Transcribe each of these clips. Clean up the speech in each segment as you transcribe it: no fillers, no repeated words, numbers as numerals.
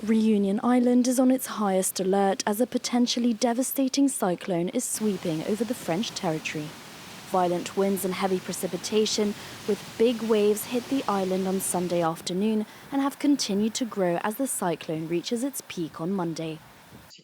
Réunion Island is on its highest alert as a potentially devastating cyclone is sweeping over the French territory. Violent winds and heavy precipitation with big waves hit the island on Sunday afternoon and have continued to grow as the cyclone reaches its peak on Monday.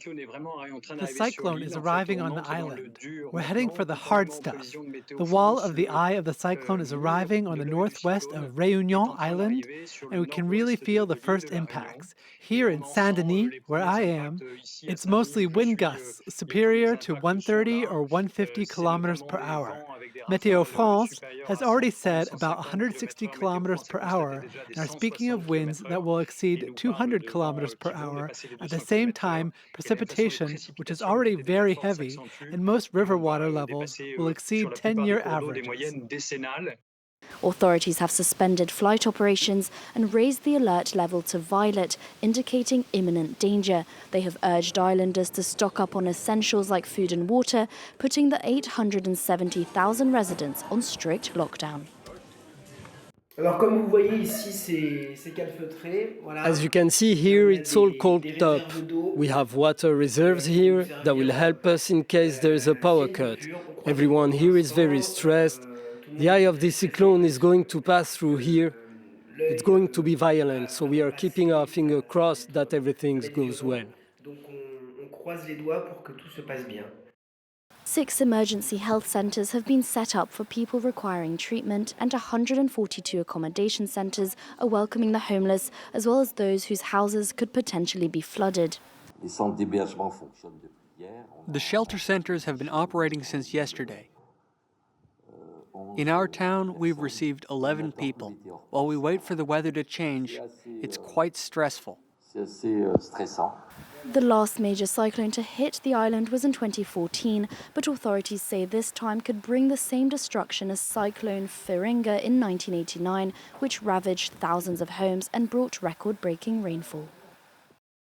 The cyclone is arriving on the island. We're heading for the hard stuff. The wall of the eye of the cyclone is arriving on the northwest of Réunion Island, and we can really feel the first impacts. Here in Saint-Denis, where I am, it's mostly wind gusts superior to 130 or 150 kilometers per hour. Meteo-France has already said about 160 kilometers per hour and are speaking of winds that will exceed 200 kilometers per hour. At the same time, precipitation, which is already very heavy, and most river water levels will exceed 10-year averages. Authorities have suspended flight operations and raised the alert level to violet, indicating imminent danger. They have urged islanders to stock up on essentials like food and water, putting the 870,000 residents on strict lockdown. As you can see here, it's all corked up. We have water reserves here that will help us in case there is a power cut. Everyone here is very stressed. The eye of this cyclone is going to pass through here. It's going to be violent, so we are keeping our finger crossed that everything goes well. 6 emergency health centres have been set up for people requiring treatment, and 142 accommodation centres are welcoming the homeless, as well as those whose houses could potentially be flooded. The shelter centres have been operating since yesterday. In our town, we've received 11 people. While we wait for the weather to change, it's quite stressful. The last major cyclone to hit the island was in 2014, but authorities say this time could bring the same destruction as Cyclone Feringa in 1989, which ravaged thousands of homes and brought record-breaking rainfall.